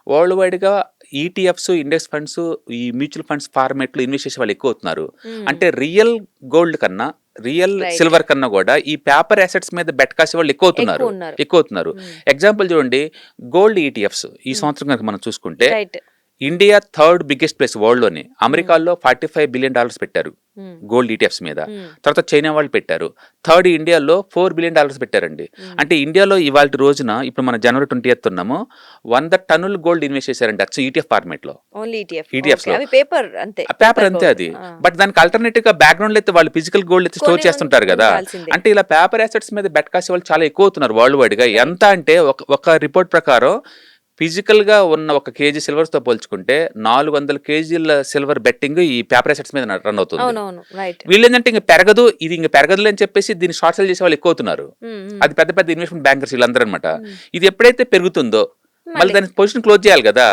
World వైడ్‌గా ETFs, index funds, ఈ mutual funds ఫార్మాట్‌లో ఇన్వెస్ట్ చేసే వాళ్ళు ఎక్కువ అవుతున్నారు. అంటే రియల్ గోల్డ్ కన్నా, రియల్ రైట్. సిల్వర్ కన్నా గూడా ఈ పేపర్ అసెట్స్ మీద బెట్ కాసే వాళ్ళు ఎక్కువ అవుతున్నారు. ఎక్కువున్నారు. ఎక్కువ అవుతున్నారు. ఎగ్జాంపుల్ చూడండి, గోల్డ్ ఈటీఎఫ్స్ ఈ సంవత్సరం గనుక మనం చూసుకుంటే right. India third biggest place వరల్డ్‌లోనే. అమెరికాలో $45 బిలియన్ పెట్టారు గోల్డ్ ఈటీఎఫ్స్ మీద. తర్వాత చైనా వాళ్ళు పెట్టారు. థర్డ్ ఇండియాలో $4 బిలియన్ పెట్టారండి. అంటే ఇండియాలో ఇవాల్టి రోజున ఇప్పుడు మన జనవరి 20th ఉన్నాము. 100 టన్నుల గోల్డ్ ఇన్వెస్ట్ చేశారండి. అచ్చం ఈటీఎఫ్ ఫార్మాట్‌లో. Only ETF. ఈటీఎఫ్స్‌లో. అవి పేపర్ అంతే. ఆ పేపర్ అంతే అది. బట్ దానికి ఆల్టర్నేటివ్ గా బ్యాక్గ్రౌండ్ అయితే వాళ్ళు ఫిజికల్ గోల్డ్ అయితే స్టోర్ చేస్తుంటారు కదా. ఉండాల్సిందే. అంటే ఇలా పేపర్ అసెట్స్ మీద బెట్ కాసే వాళ్ళు చాలా ఎక్కువ అవుతున్నారు వరల్డ్ వైడ్ గా. ఎంత అంటే ఒక రిపోర్ట్ ప్రకారం ఫిజికల్ గా ఉన్న 1 కేజీ సిల్వర్స్ తో పోల్చుకుంటే 400 కేజీల సిల్వర్ బెట్టింగ్ ఈ పేపర్ అసెట్స్ మీద రన్ అవుతుంది. అవునవును. రైట్. వీళ్ళు ఏంటంటే ఇంక పెరగదు, ఇది ఇంక పెరగదులే అని చెప్పేసి దీన్ని షార్ట్ సెల్ చేసే వాళ్ళు ఎక్కువ అవుతున్నారు. అది పెద్ద పెద్ద ఇన్వెస్ట్మెంట్ బ్యాంకర్స్ వీళ్ళందరూ అనమాట. ఇది ఎప్పుడైతే పెరుగుతుందో మళ్ళీ దాని పొజిషన్ క్లోజ్ చేయాలి కదా.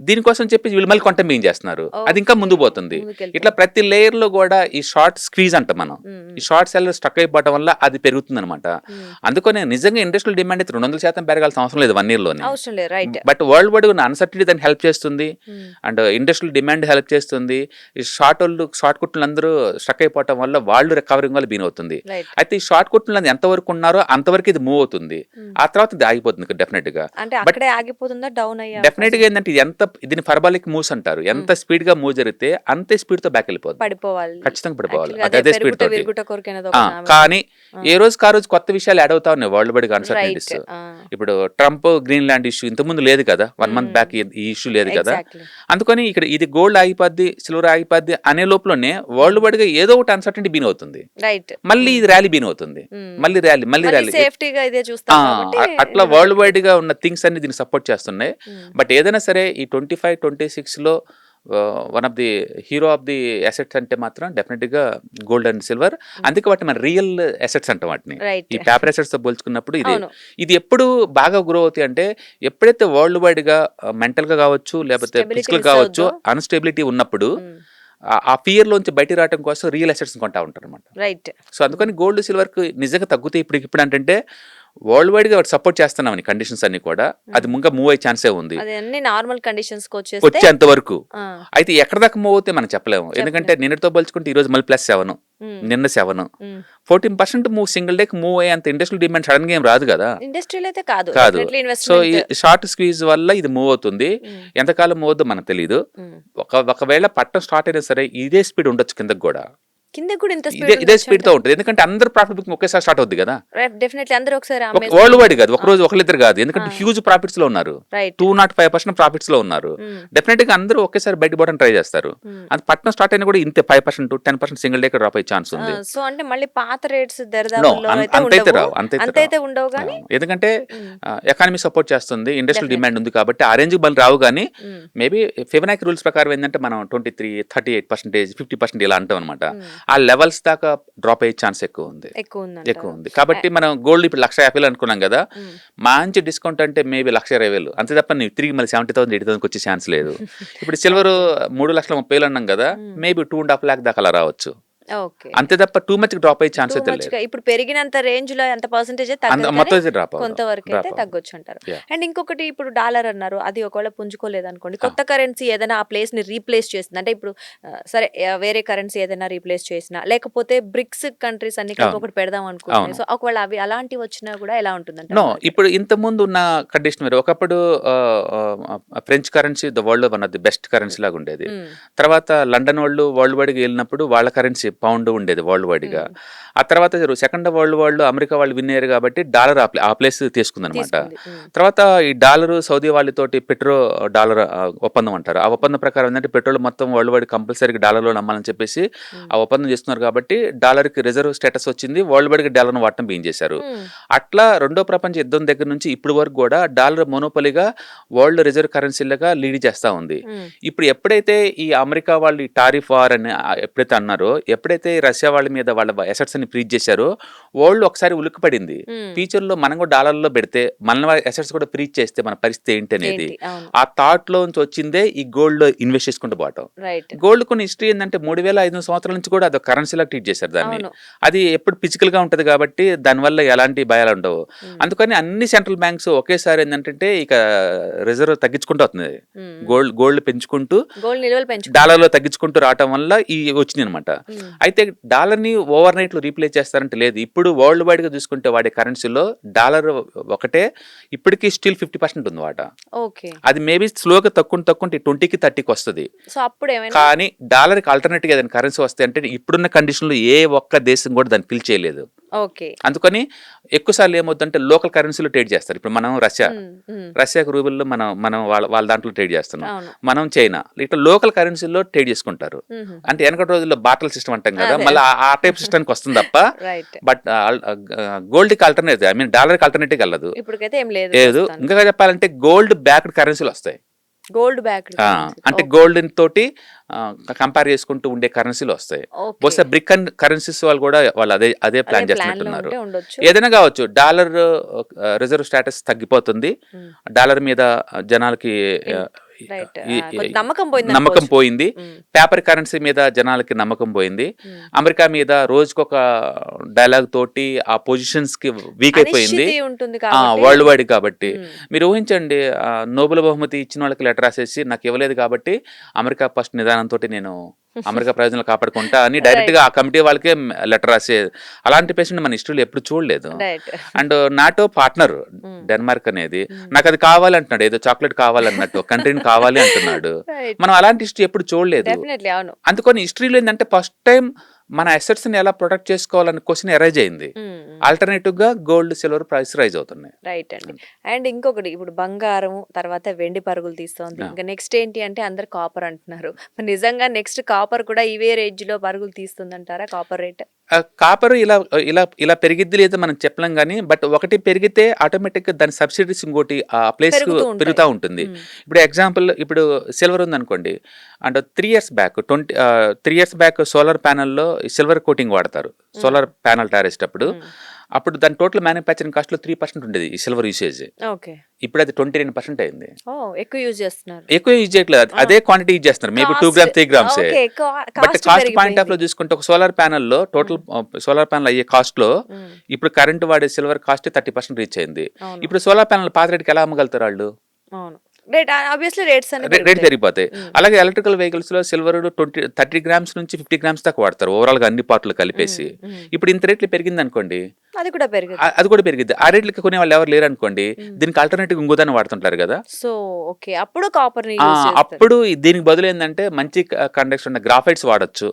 దీనికోసం చెప్పి వీళ్ళు మళ్ళీ కొంట మెయిన్ చేస్తున్నారు. అది ఇంకా ముందు పోతుంది. ఇట్లా ప్రతి లేయర్ లో కూడా ఈ షార్ట్ స్క్వీజ్ అంట మనం. ఈ షార్ట్ సెల్ స్టక్ అయిపోవడం వల్ల అది పెరుగుతుంది అనమాట. అందుకనే నిజంగా ఇండస్ట్రియల్ డిమాండ్ అయితే 200% పెరగాల్సిన అవసరం లేదు 1 year లోనే. అవసరం లేదు. రైట్. బట్ వరల్డ్ వైడ్ ఉన్న అన్సర్టిటీ దాన్ని హెల్ప్ చేస్తుంది. అండ్ ఇండస్ట్రియల్ డిమాండ్ హెల్ప్ చేస్తుంది. ఈ షార్ట్ కుట్లు అందరూ స్టక్ అయిపోవడం వల్ల వాళ్ళు రికవరింగ్ వల్ల బీన్ అవుతుంది. రైట్. అయితే ఈ షార్ట్ కుట్లు ఎంతవరకు ఉన్నారో అంతవరకు ఇది మూవ్ అవుతుంది. ఆ తర్వాత ఇది ఆగిపోతుంది డెఫినెట్ గా. అంటే అక్కడే ఆగిపోతుందా, డౌన్ అయ్యా? డెఫినెట్ గా ఏంటంటే దీన్ని ఫర్బాలిక్ మూవ్స్ అంటారు. ఎంత స్పీడ్ గా మూవ్ జరిగితే అంతే స్పీడ్ తో బ్యాక్ వెళ్ళిపోతుంది. పడిపోవాలి. ఖచ్చితంగా పడిపోవాలి. Actually అదే స్పీడ్ తోటి. విరుగుట కోరికనేది ఒక నావెల్. కానీ ఏ రోజు కా రోజు కొత్త విషయాలు యాడ్ అవుతా ఉన్నాయి వరల్డ్ వైడ్ గా అన్సర్టనిటీస్. ఇప్పుడు ట్రంప్ గ్రీన్లాండ్ ఇష్యూ ఇంతకుముందు లేదు కదా, 1 month బ్యాక్ ఈ ఇష్యూ లేదు కదా. Exactly. అందుకని ఇక్కడ ఇది గోల్డ్ ఆగిపోద్ది, సిల్వర్ ఆగిపోద్ది అనే లోపలనే వరల్డ్ వైడ్ గా ఏదో ఒకటి అన్సర్టనిటీ బీన్ అవుతుంది. రైట్. మళ్ళీ ఇది ర్యాలీ బీన్ అవుతుంది. మళ్ళీ ర్యాలీ సేఫ్టీగా ఇదే చూస్తాం కాబట్టి అట్లా వరల్డ్ వైడ్ గా ఉన్న థింగ్స్ అన్ని దీన్ని సపోర్ట్ చేస్తున్నాయి. బట్ ఏదైనా సరే ఈ 25, 26 లో one of the hero of the assets అంటే మాత్రం డెఫినెట్ గా గోల్డ్ అండ్ సిల్వర్. అందుకే వాటిని మన రియల్ అసెట్స్ అంటాం వాటిని. రైట్. ఈ పేపర్ అసెట్స్ తో పోల్చుకున్నప్పుడు అవును. ఇది ఎప్పుడు బాగా గ్రో అవుతాయి అంటే ఎప్పుడైతే వరల్డ్ వైడ్ గా మెంటల్ గా కావచ్చు, లేకపోతే Stability ఫిజికల్ miss కావచ్చు, అవుద్దో. అన్స్టెబిలిటీ ఉన్నప్పుడు ఆ ఫియర్ లోంచి బయట రావడం కోసం రియల్ అసెట్స్ కొంటా ఉంటారు అనమాట. రైట్. సో అందుకని గోల్డ్ సిల్వర్ కి నిజంగా తగ్గుతాయి ఇప్పుడు అంటే వరల్డ్ వైడ్ గా సపోర్ట్ చేస్తున్నామని కండిషన్స్ అన్ని కూడా అది ముంగా మూవ్ అయ్యే ఛాన్సే ఉంది అది అన్ని నార్మల్ కండిషన్స్ కి వచ్చేస్తే వచ్చేంత వరకు. అయితే ఎక్కడ దాకా మూవ్ అవుతే మనం చెప్పలేము. ఎందుకంటే నిన్నటితో పోల్చుకుంటే ఈ రోజు మళ్ళీ +7, నిన్న 7, 14% మూవ్ సింగిల్ డే మూవ్ అయ్యేంత ఇండస్ట్రియల్ డిమాండ్ సడన్ గా ఏం రాదు కదా. ఇండస్ట్రియల్ అయితే కాదు. సో ఈ షార్ట్ స్క్వీజ్ వల్ల ఇది మూవ్ అవుతుంది. ఎంతకాలం మూవ్ అవుతుందో మనకు తెలియదు. ఒకవేళ పట్టం స్టార్ట్ అయినా సరే ఇదే స్పీడ్ ఉండొచ్చు కిందకి కూడా. కింద కూడా ఇంత ఇదే స్పీడ్ తో ఉంటుంది. ఎందుకంటే అందరు ప్రాఫిట్ బుకింగ్ ఒకేసారి స్టార్ట్ అవుద్ది కదా. డెఫినెట్లీ అందరూ ఒకసారి వరల్డ్ వైడ్ కాదు, ఒక రోజు ఒకళ్ళిద్దరు కాదు. ఎందుకంటే హ్యూజ్ ప్రాఫిట్స్ లో ఉన్నారు. రైట్. 205% ప్రాఫిట్స్ లో ఉన్నారు. డెఫినెట్ గా అందరూ ఒకేసారి బయట పోవడం ట్రై చేస్తారు. అది పట్టణం స్టార్ట్ అయినా కూడా ఇంతే 5%, 10% సింగిల్ డే డ్రాప్ అయ్యే ఛాన్స్ ఉంది. సో అంటే మళ్ళీ పాత రేట్స్ అంతైతే రావు. అంతైతే ఉండవు కానీ ఎందుకంటే ఎకానమీ సపోర్ట్ చేస్తుంది, ఇండస్ట్రియల్ డిమాండ్ ఉంది కాబట్టి ఆ రేంజ్ మళ్ళీ రావు. కానీ మేబీ ఫిబొనాకీ రూల్స్ ప్రకారం ఏంటంటే మనం 23, 38%, 50% ఇలా అంటాం అనమాట. ఆ లెవెల్స్ దాకా డ్రాప్ అయ్యే ఛాన్స్ ఎక్కువ ఉంది. కాబట్టి మనం గోల్డ్ ఇప్పుడు 1,50,000 అనుకున్నాం కదా, మంచి డిస్కౌంట్ అంటే మేబీ 1,20,000 అంతే తప్ప నీవు తిరిగి మళ్ళీ 70,000, 80,000 వచ్చే ఛాన్స్ లేదు. ఇప్పుడు సిల్వర్ 3,30,000 అన్నాం కదా, మేబీ 2.5 lakh దాకా అలా రావచ్చు. అంతే తప్ప టూ మచ్ డ్రాప్ అయ్యే ఛాన్స్ అయితే లేదు. ఇప్పుడు పెరిగినంత రేంజ్ లో ఎంత పర్సెంటేజ్ కొంతవరకు అయితే తగ్గొచ్చు అంటారు. అండ్ ఇంకొకటి ఇప్పుడు డాలర్ అన్నారు, అది ఒకవేళ పుంజుకోలేదు అనుకోండి, కొత్త కరెన్సీ ఏదైనా ఆ ప్లేస్ ని రీప్లేస్ చేస్తుంది అంటే ఇప్పుడు సరే వేరే కరెన్సీ ఏదైనా రీప్లేస్ చేసినా, లేకపోతే బ్రిక్స్ కంట్రీస్ అన్ని కలిపి ఒకటి పెడదాం అనుకుంటున్నాయి. సో ఒకవేళ అవి అలాంటివి వచ్చినా కూడా ఎలా ఉంటుందంటే ఇప్పుడు ఇంత ముందు ఉన్న కండిషన్ వేరు. ఒకప్పుడు French currency the world one of the best currency లాగా ఉండేది. తర్వాత లండన్ వాళ్ళు వరల్డ్ వైడ్ గా వెళ్ళినప్పుడు వాళ్ళ కరెన్సీ పౌండ్ ఉండేది వరల్డ్ వైడ్ గా. ఆ తర్వాత సెకండ్ వరల్డ్ వార్ లో అమెరికా వాళ్ళు విన్ అయ్యారు కాబట్టి డాలర్ ఆ ప్లేస్ తీసుకుందనమాట. తర్వాత ఈ డాలర్ సౌదీ వాళ్ళతోటి పెట్రో డాలర్ ఒప్పందం అంటారు. ఆ ఒప్పందం ప్రకారం ఏంటంటే పెట్రోల్ మొత్తం వరల్డ్ వైడ్ కంపల్సరీగా డాలర్ లో నమ్మాలని చెప్పేసి ఆ ఒప్పందం చేస్తున్నారు కాబట్టి డాలర్ కి రిజర్వ్ స్టేటస్ వచ్చింది. వరల్డ్ వైడ్ గా డాలర్ ను వాడటం బిగిన్ చేశారు. అట్లా రెండో ప్రపంచ యుద్ధం దగ్గర నుంచి ఇప్పుడు వరకు కూడా డాలర్ మోనోపలిగా వరల్డ్ రిజర్వ్ కరెన్సీలుగా లీడ్ చేస్తా ఉంది. ఇప్పుడు ఎప్పుడైతే ఈ అమెరికా వాళ్ళు ఈ టారిఫ్ వార్ అని ఎప్పుడైతే అన్నారో ఎప్పుడైతే రష్యా వాళ్ళ మీద వాళ్ళ అసెట్స్ ని ఫ్రీజ్ చేశారో వరల్డ్ ఒకసారి ఉలిక్కిపడింది. ఫ్యూచర్ లో మనం కూడా డాలర్లో పెడితే మన అసెట్స్ కూడా ఫ్రీజ్ చేస్తే మన పరిస్థితి ఏంటి అనేది ఆ థాట్ లో నుంచి వచ్చిందే ఈ గోల్డ్ లో ఇన్వెస్ట్ చేసుకుంటూ పోవటం. గోల్డ్ కొన్ని హిస్టరీ ఏంటంటే 3500 సంవత్సరాల నుంచి కూడా అది కరెన్సీలా ట్రీట్ చేశారు దాన్ని. అది ఎప్పుడు ఫిజికల్ గా ఉంటది కాబట్టి దానివల్ల ఎలాంటి భయాలు ఉండవు. అందుకని అన్ని సెంట్రల్ బ్యాంక్స్ ఒకేసారి ఏంటంటే ఇక రిజర్వ్ తగ్గించుకుంటూ అవుతుంది. గోల్డ్ పెంచుకుంటూ డాలర్ లో తగ్గించుకుంటూ రావటం వల్ల ఈ వచ్చింది అనమాట. అయితే డాలర్ ని ఓవర్ నైట్ లో రీప్లేస్ చేస్తారంటే లేదు. ఇప్పుడు వరల్డ్ వైడ్ గా చూసుకుంటే వాడే కరెన్సీలో డాలర్ ఒకటే ఇప్పటికీ స్టిల్ 50% ఉంది వాట. అది మేబీ స్లోగా తక్కువ 20కి 30కి వస్తుంది. కానీ డాలర్ కి ఆల్టర్నేట్ గా ఏదైనా కరెన్సీ వస్తే అంటే ఇప్పుడున్న కండిషన్ లో ఏ ఒక్క దేశం కూడా దాన్ని ఫిల్ చేయలేదు. అందుకని ఎక్కువ సార్లు ఏమవుతుందంటే లోకల్ కరెన్సీలో ట్రేడ్ చేస్తారు. ఇప్పుడు మనం రష్యాకు రూబుల్లో మనం వాళ్ళ దాంట్లో ట్రేడ్ చేస్తున్నాం. మనం చైనా ఇట్లా లోకల్ కరెన్సీలో ట్రేడ్ చేసుకుంటారు. అంటే వెనకటి రోజుల్లో బాటల్ సిస్టమ్ అంటాం కదా, మళ్ళీ ఆ టైప్ సిస్టమ్ వస్తుంది తప్ప బట్ గోల్డ్ కి ఆల్టర్నేటివ్ ఐ మీన్ డాలర్ కి ఆల్టర్నేటివ్ వెళ్ళదు. లేదు ఇంకా చెప్పాలంటే గోల్డ్ బ్యాక్డ్ కరెన్సీలు వస్తాయి. అంటే గోల్డ్ తోటి కంపేర్ చేసుకుంటూ ఉండే కరెన్సీలు వస్తాయి. బహుశా బ్రిక్ అండ్ కరెన్సీస్ వాళ్ళు అదే ప్లాన్ చేస్తున్నట్టున్నారు. ఏదైనా కావచ్చు. డాలర్ రిజర్వ్ స్టేటస్ తగ్గిపోతుంది. డాలర్ మీద జనాలకి నమ్మకం పోయింది. పేపర్ కరెన్సీ మీద జనాలకి నమ్మకం పోయింది. అమెరికా మీద రోజుకొక డైలాగ్ తోటి ఆ పొజిషన్స్ కి వీక్ అయిపోయింది వరల్డ్ వైడ్. కాబట్టి మీరు ఊహించండి, నోబెల్ బహుమతి ఇచ్చిన వాళ్ళకి లెటర్ రాసేసి నాకు ఇవ్వలేదు కాబట్టి అమెరికా ఫస్ట్ నిదానంతో నేను అమెరికా ప్రయోజనాలు కాపాడుకుంటా అని డైరెక్ట్ గా ఆ కమిటీ వాళ్ళకే లెటర్ రాసే అలాంటి పేషెంట్ మన హిస్టరీలో ఎప్పుడు చూడలేదు. అండ్ నాటో పార్ట్నర్ డెన్మార్క్ అనేది నాకు అది కావాలంటున్నాడు, ఏదో చాక్లెట్ కావాలన్నట్టు కంట్రీని కావాలి అంటున్నాడు. మనం అలాంటి హిస్టరీ ఎప్పుడు చూడలేదు. అందుకని హిస్టరీలో ఏంటంటే ఫస్ట్ టైం మన అసెట్స్ ని ఎలా ప్రొటెక్ట్ చేసుకోవాలన్న క్వశ్చన్ ఎరైజ్ అయింది. ఆల్టర్నేటివ్ గా గోల్డ్ సిల్వర్ ప్రైస్ రైజ్ అవుతున్నాయి. రైట్ అండి. అండ్ ఇంకొకటి ఇప్పుడు బంగారం తర్వాత వెండి పరుగులు తీస్తోంది. ఇంకా నెక్స్ట్ ఏంటి అంటే అందరు కాపర్ అంటున్నారు. నిజంగా నెక్స్ట్ కాపర్ కూడా ఇవే రేంజ్ లో పరుగులు తీస్తుంది అంటారా? కాపర్ రేట్ కాపర్ ఇలా పెరిగిద్ది లేదా మనం చెప్పలేం కానీ బట్ ఒకటి పెరిగితే ఆటోమేటిక్ గా దాని సబ్సిడీస్ ఇంకోటి ఆ ప్లేస్ పెరుగుతూ ఉంటుంది. ఇప్పుడు ఎగ్జాంపుల్ ఇప్పుడు సిల్వర్ ఉంది అనుకోండి, అండ్ 3 years బ్యాక్ సోలార్ ప్యానెల్లో సిల్వర్ కోటింగ్ వాడతారు. సోలార్ ప్యానెల్ తయారు చేసేటప్పుడు అప్పుడు దాని టోటల్ మ్యానుఫ్యాక్చరింగ్ కాస్ట్ లో 3% ఉండేది ఈ సిల్వర్ యూసేజ్. ఇప్పుడు అది 29% అయింది. ఎక్కువ యూజ్ చేయట్లేదు, అదే క్వాంటిటీ యూజ్ చేస్తున్నారు. Maybe 2 grams 3 grams. But cost point of లో చూసుకుంటే ఒక సోలార్ ప్యానెల్ లో టోటల్ సోలార్ ప్యానెల్ అయ్యే కాస్ట్ లో ఇప్పుడు కరెంట్ వాడే సిల్వర్ కాస్ట్ 30% రీచ్ అయింది. ఇప్పుడు సోలార్ ప్యానెల్ పాత రేట్కి ఎలా అమ్మగలుగుతారు వాళ్ళు? రేట్ పెరిగిపోతాయి. అలాగే ఎలక్ట్రికల్ వెహికల్స్ లో సిల్వర్ 30 grams నుంచి 50 grams దాకా వాడతారు ఓవరాల్ గా అన్ని పార్ట్లు కలిపేసి. ఇప్పుడు ఇంత రేట్లు పెరిగింది అనుకోండి, అది కూడా పెరిగింది. ఆ రేట్లకి కొనే వాళ్ళు ఎవరు లేరు అనుకోండి, దీనికి ఆల్టర్నేటివ్ ఇంకోదాన్ని వాడుతుంటారు కదా. సో అప్పుడు కాపర్ అప్పుడు దీనికి బదులు ఏంటంటే మంచి కండక్టర్ ఉన్న గ్రాఫైట్స్ వాడచ్చు.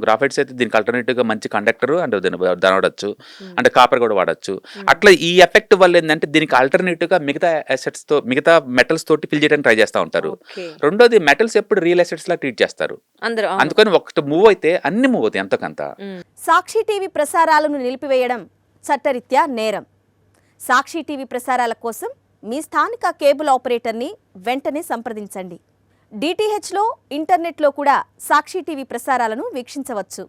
గ్రాఫైట్స్ అయితే దీనికి ఆల్టర్నేటివ్ గా మంచి కండక్టర్ అండ్ దాన్ని వాడచ్చు. అంటే కాపర్ కూడా వాడచ్చు. అట్లా ఈ ఎఫెక్ట్ వల్ల ఏంటంటే దీనికి ఆల్టర్నేటివ్ గా మిగతా అసెట్స్ తో మిగతా మెటల్స్ తోటి ఫిల్ చేయడానికి ట్రై చేస్తూ ఉంటారు. రెండోది మెటల్స్ ఎప్పుడు రియల్ అసెట్స్ లా ట్రీట్ చేస్తారు. అందుకని ఒకటి మూవ్ అయితే అన్ని మూవ్ అవుతాయి ఎంతకంత. సాక్షి టీవీ ప్రసారాలను నిలిపివేయడం చట్టరీత్యా నేరం. సాక్షి టీవీ ప్రసారాల కోసం మీ స్థానిక కేబుల్ ఆపరేటర్ని వెంటనే సంప్రదించండి. డిటిహెచ్లో ఇంటర్నెట్లో కూడా సాక్షి టీవీ ప్రసారాలను వీక్షించవచ్చు.